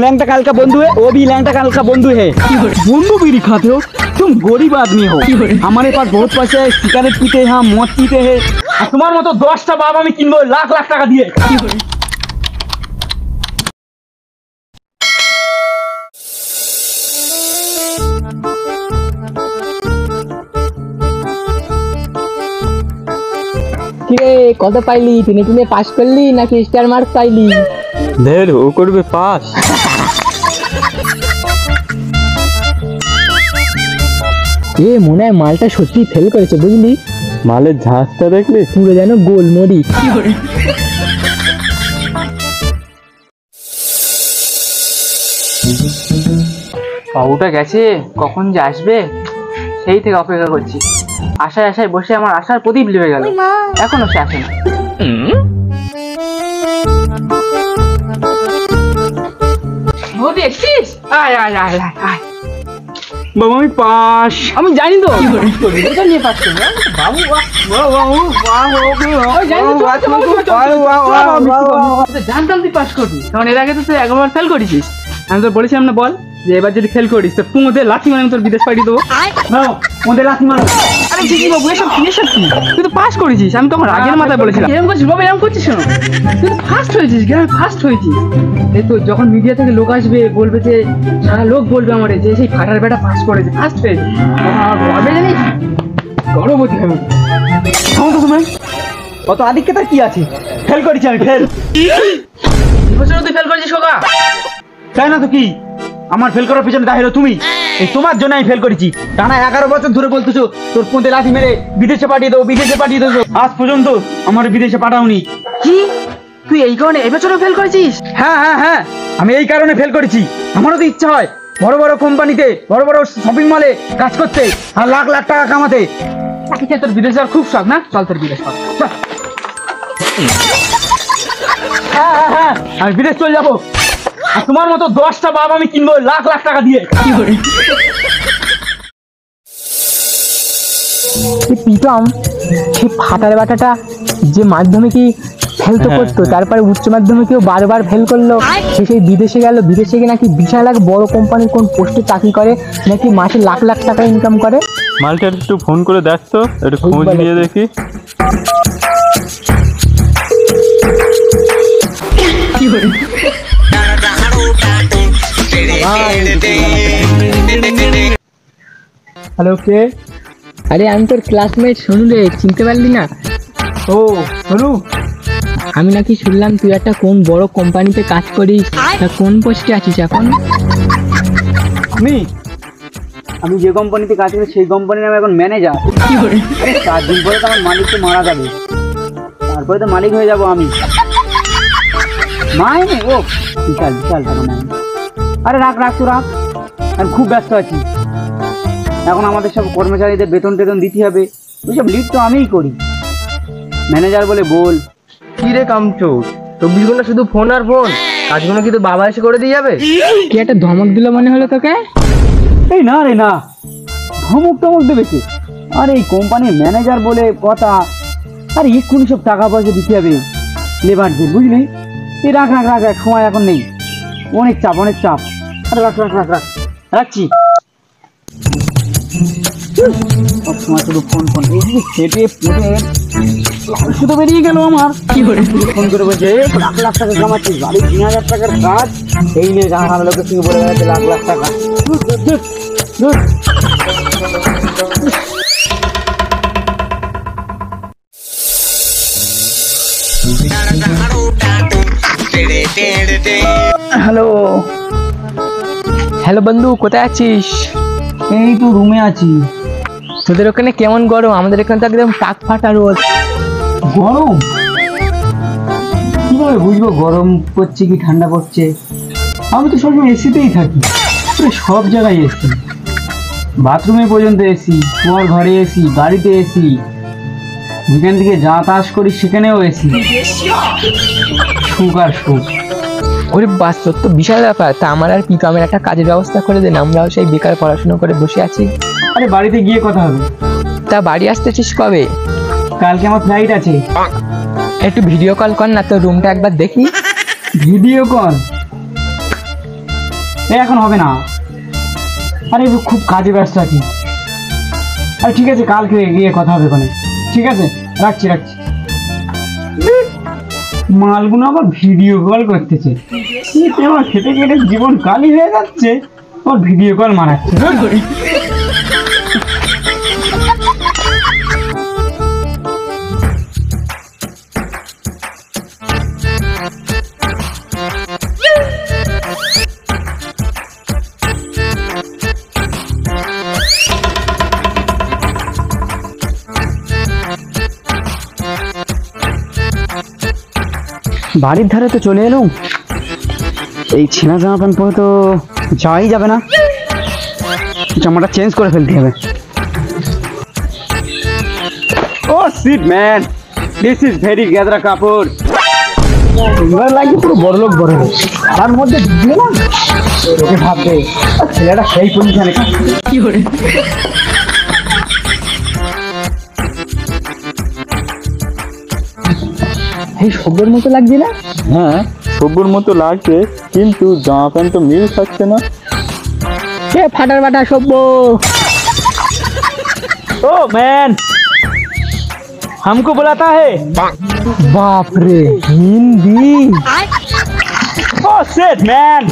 लैंगटा काल का बंधु है, वो भी लैंगटा काल का बंधु है। बंधु बीड़ी खाते हो तुम, गरीब आदमी हो। हमारे पास बहुत पैसे है, सिगरेट पीते हैं, मद पीते हैं। तुम्हारे मतो 10टा बाबा में किनबो लाख लाख टाका दिए। কত পাইলি? টেনে পাস করলি নাকি স্টার মার্ক পাইলি? ধের ও করবে পাস। এ মনে হয় মালটা সত্যি ফেল করেছে বুঝলি? মালের ঝাঁজটা দেখলে পুরো যেন গোলমরি। বাবুটা গেছে, কখন যে আসবে সেই থেকে অপেক্ষা করছি। আশায় আশায় বসে আমার আশার প্রদীপ লিভে গেল, এখনো সে আসে না। বৌদি এসছিস? আয় আয় আয় আয় আয়। বাবা আমি পাস। আমি জানি তো এটা নিয়ে পাস করবো। বাবু জানতাম তুই পাস করবি, কারণ এর আগে তো তুই একবার ফেল করেছিস। আমি তোর বলেছিলাম না, বল যে এবার যদি ফেল করিস তো পুঁদের লাথি মানে তোর বিদেশ পাঠিয়ে দেবো। ওদের লাথি মারো। আরে কি বাবু, এসব কি তুই তো পাস করেছিস। আমি তখন রাগের মাথায় বলেছিলাম এরকম করছিস বাবা, এরকম করছিস কেন? তুই তো ফার্স্ট হয়েছিস, গ্রামে ফার্স্ট হয়েছিস। এই তো যখন মিডিয়া থেকে লোক আসবে বলবে যে, সারা লোক বলবে আমারে যে সেই ফাটার বেটা পাস করেছে, ফার্স্ট হয়েছে। হবে জানিস, গর্ববতী হবে। তো তুমি অত আদিক্যতা কি আছে? ফেল করেছি আমি, ফেল। বছর তুই ফেল করেছিস খোকা? তাই না তো কি? আমার ফেল করার পিছনে দাঁড়িয়ে তুমি। এই তোমার জন্য আমি ফেল করেছি। টানা 11 বছর ধরে বলতেছো তোর পোঁতে লাথি মেরে বিদেশে পাঠিয়ে দেবো, বিদেশে পাঠিয়ে দেবো। আজ পর্যন্ত আমার বিদেশে পাঠাওনি। কি তুই এই কারণে এবছরও ফেল করেছিস? হ্যাঁ হ্যাঁ হ্যাঁ, আমি এই কারণে ফেল করেছি। আমারও তো ইচ্ছা হয় বড় বড় কোম্পানিতে, বড় বড় শপিং মলে কাজ করতে আর লাখ লাখ টাকা কামাতে। তোর বিদেশ যাওয়ার খুব শখ না? চল তোর বিদেশ কর। হ্যাঁ হ্যাঁ হ্যাঁ, আমি বিদেশ চলে যাবো। আর তোমার মতো 10টা বাবা আমি কিনবো লাখ লাখ টাকা দিয়ে। প্রীতম, সেই ফাটার বাটাটা যে মাধ্যমিকই ফেল তো করতো, তারপরে উচ্চ মাধ্যমিকেও বারবার ফেল করলো। সেই বিদেশে গেল, বিদেশে গিয়ে নাকি বিশাল এক বড় কোম্পানির কোন পোস্টে চাকরি করে, নাকি মাসে লাখ লাখ টাকা ইনকাম করে। মালটা একটু ফোন করে দেখতো, একটু খোঁজ নিয়ে দেখি। হ্যালো, কে? আরে আমি তোর ক্লাসমেট সোনু রে, চিনতে পারলি না? ও সোনু, আমি নাকি শুনলাম তুই একটা কোন বড় কোম্পানিতে কাজ করিস, তা কোন পোস্টে আছিস এখন? আমি যে কোম্পানিতে কাজ করি সেই কোম্পানির আমি এখন ম্যানেজার। 4 দিন পরে তো আমার মালিক তো মারা যাবে, তারপরে তো মালিক হয়ে যাবো আমি। মাইনে ও বিশাল বিশাল টাকা মাইনে। আরে রাখ রাখ তো রাখ, আমি খুব ব্যস্ত আছি এখন। আমাদের সব কর্মচারীদের বেতন টেতন দিতে হবে, ওইসব লিড তো আমিই করি। ম্যানেজার বলে বল। কি রে কামচোর, 24 ঘন্টা শুধু ফোন আর ফোন, কাজগুলো কি তো বাবা এসে করে দিয়ে যাবে? কি একটা ধমক দিল মনে হলো তোকে? এই না রে না, ধমক টমক দেবে কে? আরে এই কোম্পানির ম্যানেজার বলে কথা। আরে এক্ষুনি সব টাকা পয়সা দিতে হবে লেবারদের, বুঝলি? এই রাখ রাখ রাখ রাখ, সময় এখন নেই, অনেক চাপ অনেক চাপ। আরে রাখ রাখ রাখ রাখ, রাখছি। সব সময় শুধু ফোন ফোন, এই খেটে পুটে শুধু বেরিয়ে গেল আমার। কি করে ফোন করে বলছে লাখ লাখ টাকা কামাচ্ছিস, গাড়ি 3000 টাকার কাজ, এই নিয়ে জানা লোকের সঙ্গে বলে গেছে লাখ লাখ টাকা। হ্যালো হ্যালো বন্ধু, কোথায় আছিস? এই তো রুমে আছি। তোদের ওখানে কেমন গরম? আমাদের এখানে তো একদম টাক ফাটা রোদ। গরম কিভাবে বুঝবো গরম পড়ছে কি ঠান্ডা পড়ছে? আমি তো সবসময় এসিতেই থাকি, সব জায়গায় এসি, বাথরুমে পর্যন্ত এসি, তোমার ঘরে এসি, গাড়িতে এসি, যেখান থেকে যাতায়াত করি সেখানেও এসি। সুখ আর সুখ। ওরে বাস, তোর তো বিশাল ব্যাপার। তা আমার আর পিকামের একটা কাজের ব্যবস্থা করে দেন, আমরাও সেই বেকার পড়াশোনা করে বসে আছি। আরে বাড়িতে গিয়ে কথা হবে। তা বাড়ি আসতেছিস কবে? কালকে আমার ফ্লাইট আছে। একটু ভিডিও কল কর না, তোর রুমটা একবার দেখি। Video call? এখন হবে না, আরে খুব কাজে ব্যস্ত আছি। আরে ঠিক আছে, কালকে গিয়ে কথা হবে ওখানে। ঠিক আছে, রাখছি। মালগুলো আবার ভিডিও কল করতেছে, আমার খেতে খেতে জীবন কালি হয়ে যাচ্ছে, ওর ভিডিও কল মারাচ্ছে। বাড়ির ধারে তো চলে এলুম, এই ছেঁড়া জামা প্যান্ট পরে তো যাওয়াই যাবে না, জামাটা চেঞ্জ করে ফেলতে হবে। ও shit man, this is very গ্যাদরা কাপড়। এবার লাগে পুরো বড়লোক, তার মধ্যে ঢুকলে না তোকে ভাববে ছেলেটা সেই পজিশনে কি করে এই সব্যের মতো লাগছে না? হ্যাঁ সব্যর মতো লাগছে, কিন্তু জামা প্যান্ট তো মিল খাচ্ছে না। কে ফাটার বাটা সব্য? ओ मैन, हमको बुलाता है। বাপ রে, হিন্দি! ओ सेठ मैन,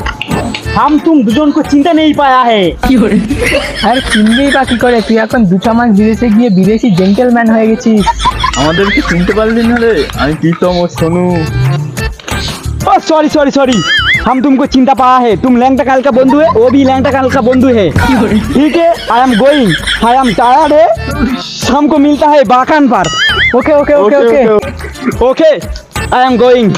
हम तुम দুজন को चिंता नहीं पाया है। কি করে আর চিনবেই বা কি করে? তুই এখন 2 মাস বিদেশে গিয়ে বিদেশি জেন্টেলম্যান হয়ে গেছিস। আমাদেরকে চিনতে পারলি না রে? আমি প্রীতম ও সোনু। ओ सॉरी, हम तुमको चिंता पाया है। तुम लैंगटा काल का बंधु है, वो भी लैंगटा काल का बंधु है। ठीक है, I am going, I am tired है, शाम को मिलता है बाकान पर। Okay okay okay okay okay, I am going.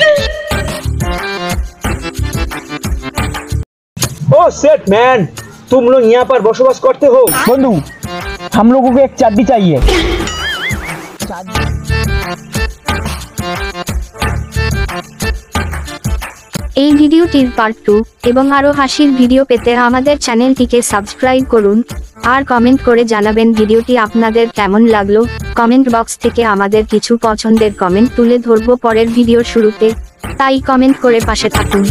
Oh shit man, तुम लोग यहाँ पर बसवास करते हो? बंधु, हम लोगों को एक चाबी चाहिए। এই ভিডিওটির পার্ট 2 এবং আরো হাসির ভিডিও পেতে আমাদের চ্যানেলটিকে সাবস্ক্রাইব করুন আর কমেন্ট করে জানাবেন ভিডিওটি আপনাদের কেমন লাগলো। কমেন্ট বক্স থেকে আমাদের কিছু পছন্দের কমেন্ট তুলে ধরবো পরের ভিডিওর শুরুতে, তাই কমেন্ট করে পাশে থাকুন।